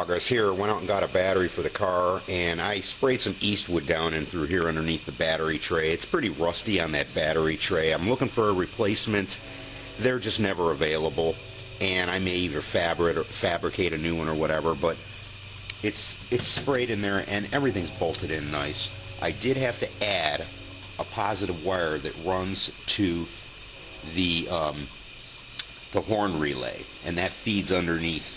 progress here. Went out and got a battery for the car, and I sprayed some Eastwood down in through here underneath the battery tray. It's pretty rusty on that battery tray. I'm looking for a replacement. They're just never available, and I may either fabricate a new one or whatever, but it's sprayed in there and everything's bolted in nice. I did have to add a positive wire that runs to the horn relay, and that feeds underneath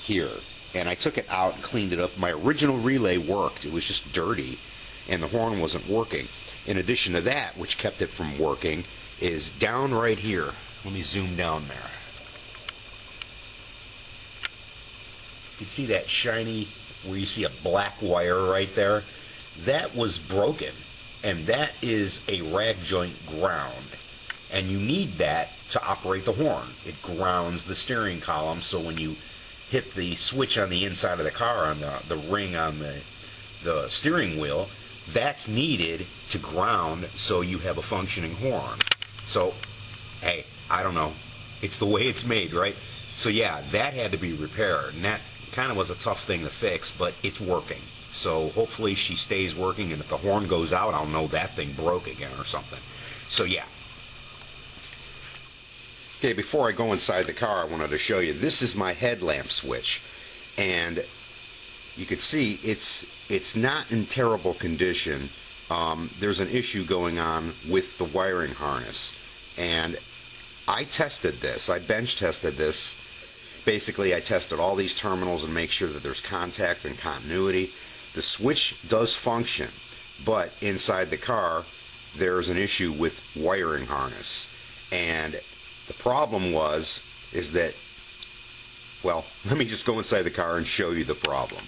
here. And I took it out and cleaned it up. My original relay worked. It was just dirty, and the horn wasn't working. In addition to that, which kept it from working, is down right here. Let me zoom down there. You can see that shiny, where you see a black wire right there? That was broken, and that is a rag joint ground. And you need that to operate the horn. It grounds the steering column, so when you hit the switch on the inside of the car, on the ring on the steering wheel, that's needed to ground so you have a functioning horn. So, hey, I don't know. It's the way it's made, right? So yeah, that had to be repaired, and that kind of was a tough thing to fix, but it's working. So hopefully she stays working, and if the horn goes out, I'll know that thing broke again or something. So yeah. Okay, before I go inside the car, I wanted to show you, this is my headlamp switch, and you can see it's not in terrible condition. There's an issue going on with the wiring harness, and I tested this. I bench tested this. Basically, I tested all these terminals and make sure that there's contact and continuity. The switch does function, but inside the car there's an issue with wiring harness, and the problem is that, well, let me just go inside the car and show you the problem.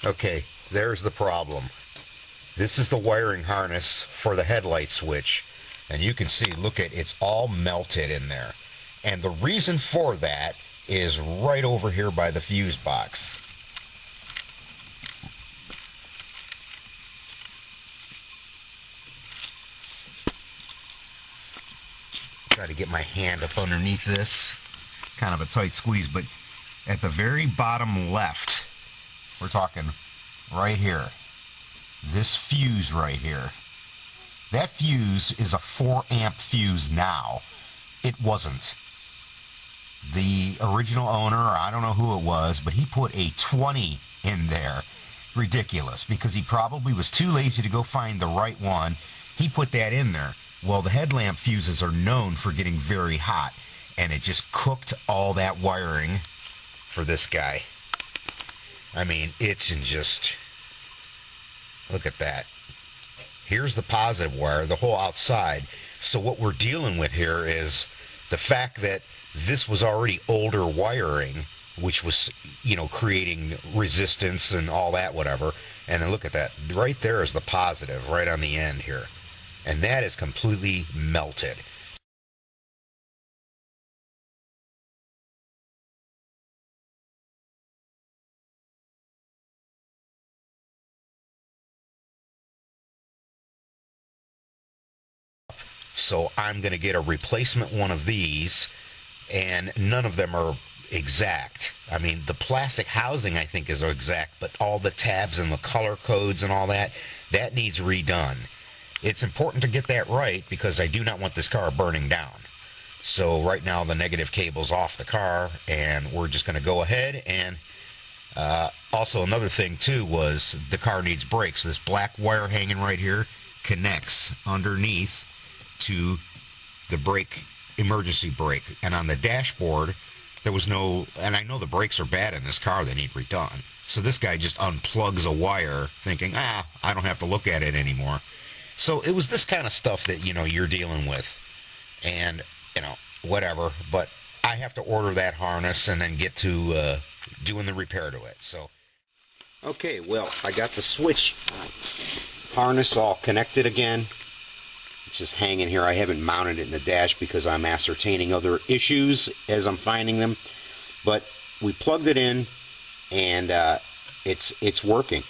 Okay, there's the problem. This is the wiring harness for the headlight switch, and you can see, look at, it's all melted in there. And the reason for that is right over here by the fuse box. Try to get my hand up underneath this. Kind of a tight squeeze, but at the very bottom left, we're talking right here, this fuse right here, that fuse is a 4 amp fuse now. It wasn't. The original owner, I don't know who it was, but he put a 20 in there. Ridiculous, because he probably was too lazy to go find the right one. He put that in there. Well, the headlamp fuses are known for getting very hot, and it just cooked all that wiring for this guy. I mean, it's in just, look at that. Here's the positive wire, the whole outside. So what we're dealing with here is the fact that this was already older wiring, which was, you know, creating resistance and all that, whatever. And then look at that. Right there is the positive, right on the end here. And that is completely melted. So I'm going to get a replacement one of these, and none of them are exact. I mean, the plastic housing I think is exact, but all the tabs and the color codes and all that, that needs redone. It's important to get that right because I do not want this car burning down. So right now the negative cable's off the car, and we're just going to go ahead. And also another thing too was the car needs brakes. This black wire hanging right here connects underneath to the brake, emergency brake. And on the dashboard there was no, and I know the brakes are bad in this car, they need redone. So this guy just unplugs a wire thinking, I don't have to look at it anymore. So it was this kind of stuff that, you know, you're dealing with, and, you know, whatever. But I have to order that harness and then get to doing the repair to it. So, okay, well, I got the switch harness all connected again. It's just hanging here. I haven't mounted it in the dash because I'm ascertaining other issues as I'm finding them. But we plugged it in, and it's working.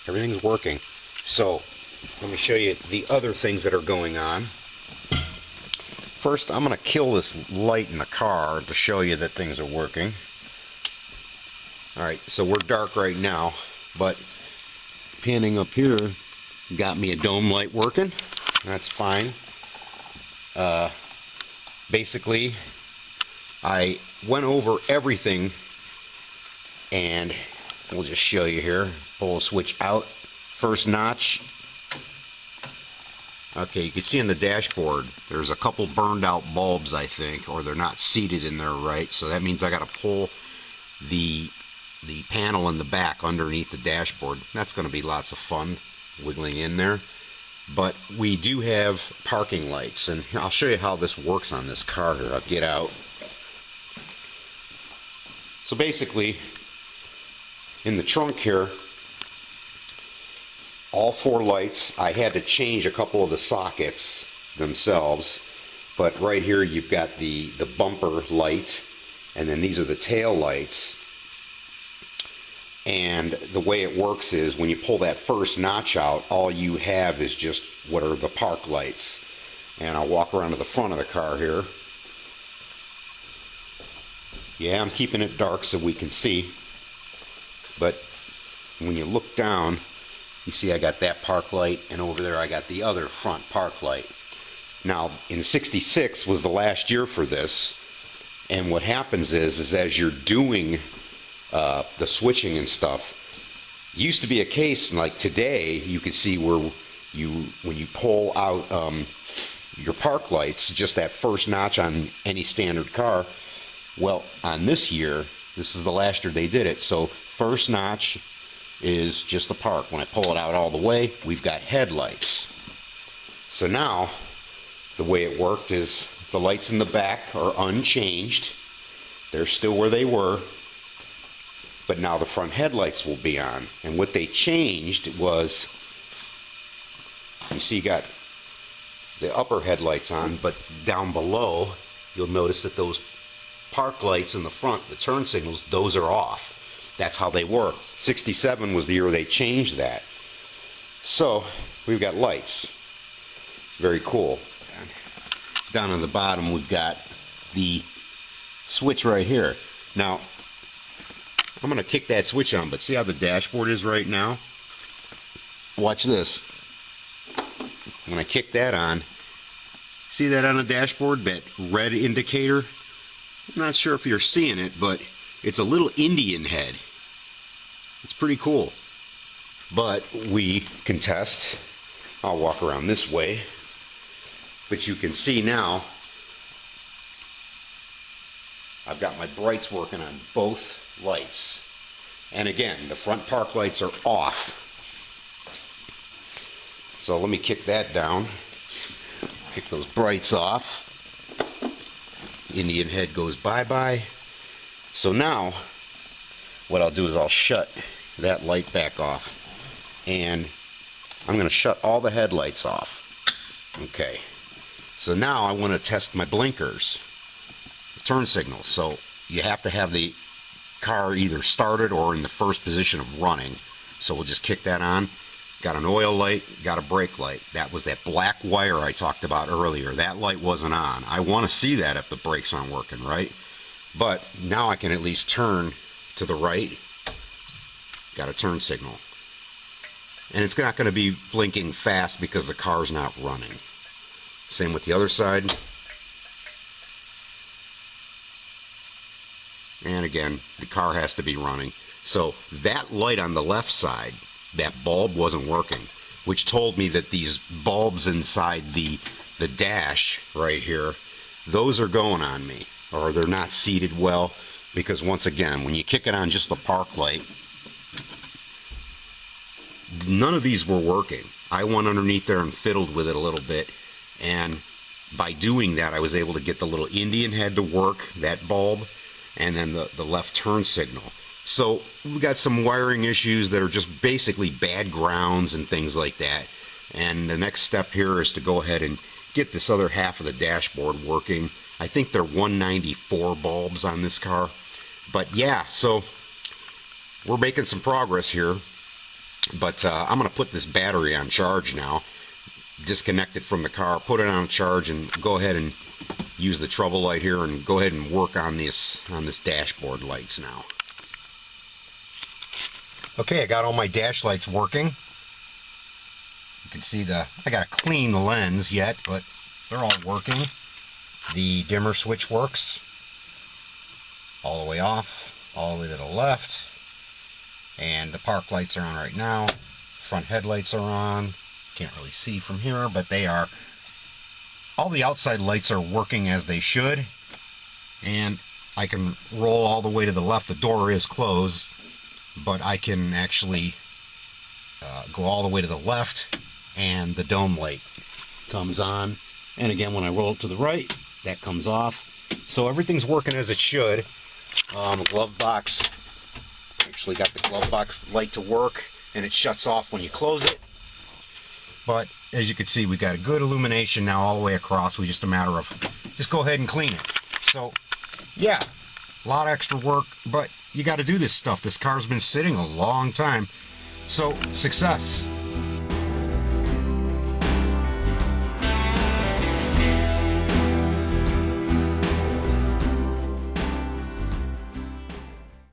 Everything's working. So let me show you the other things that are going on. First, I'm going to kill this light in the car to show you that things are working. Alright, so we're dark right now, but panning up here, got me a dome light working. That's fine. Basically, I went over everything, and we'll just show you here. Pull the switch out. First notch. Okay, you can see in the dashboard, there's a couple burned out bulbs, I think, or they're not seated in there right, so that means I got to pull the panel in the back underneath the dashboard. That's going to be lots of fun, wiggling in there. But we do have parking lights, and I'll show you how this works on this car here. I'll get out. So basically, in the trunk here, all 4 lights, I had to change a couple of the sockets themselves, but right here you've got the bumper light, and then these are the tail lights. And the way it works is when you pull that first notch out, all you have is just what are the park lights. And I'll walk around to the front of the car here. Yeah, I'm keeping it dark so we can see. But when you look down, you see I got that park light, and over there I got the other front park light. Now, in '66 was the last year for this, and what happens is as you're doing the switching and stuff, used to be a case like today, you could see where when you pull out your park lights, just that first notch on any standard car. Well, on this year, this is the last year they did it, so first notch is just the park. When I pull it out all the way, we've got headlights. So now, the way it worked is the lights in the back are unchanged. They're still where they were. But now the front headlights will be on. And what they changed was, you see you got the upper headlights on, but down below, you'll notice that those park lights in the front, the turn signals, those are off. That's how they were. '67 was the year they changed that. So, we've got lights. Very cool. Down on the bottom, we've got the switch right here. Now, I'm going to kick that switch on, but see how the dashboard is right now? Watch this. When I kick that on, see that on the dashboard, that red indicator? I'm not sure if you're seeing it, but it's a little Indian head. It's pretty cool. But we can test. I'll walk around this way. But you can see now, I've got my brights working on both lights. And again, the front park lights are off. So let me kick that down. Kick those brights off. Indian head goes bye-bye. So now, what I'll do is I'll shut that light back off. And I'm going to shut all the headlights off. Okay. So now I want to test my blinkers. Turn signals. So you have to have the car either started or in the first position of running. So we'll just kick that on. Got an oil light, got a brake light. That was that black wire I talked about earlier. That light wasn't on. I want to see that if the brakes aren't working, right? But now I can at least turn to the right. Got a turn signal. And it's not going to be blinking fast because the car's not running. Same with the other side. And again, the car has to be running. So that light on the left side, that bulb wasn't working, which told me that these bulbs inside the dash right here, those are going on me, or they're not seated well, because once again, when you kick it on just the park light, none of these were working. I went underneath there and fiddled with it a little bit, and by doing that, I was able to get the little Indian head to work, that bulb, and then the left turn signal. So we've got some wiring issues that are just basically bad grounds and things like that. And the next step here is to go ahead and get this other half of the dashboard working. I think they're 194 bulbs on this car. But yeah, so we're making some progress here. But I'm going to put this battery on charge now. Disconnect it from the car, put it on charge, and go ahead and use the trouble light here and go ahead and work on this dashboard lights now. Okay, I got all my dash lights working. You can see I gotta clean the lens yet, but they're all working. The dimmer switch works. All the way off, all the way to the left. And the park lights are on right now. Front headlights are on. Can't really see from here, but they are. All the outside lights are working as they should. And I can roll all the way to the left. The door is closed, but I can actually go all the way to the left, and the dome light comes on. And again, when I roll it to the right, that comes off. So everything's working as it should. The glove box, actually got the glove box light to work, and it shuts off when you close it. But as you can see, we got a good illumination now all the way across. We just a matter of just go ahead and clean it. So yeah, a lot of extra work, but you got to do this stuff. This car's been sitting a long time. So success.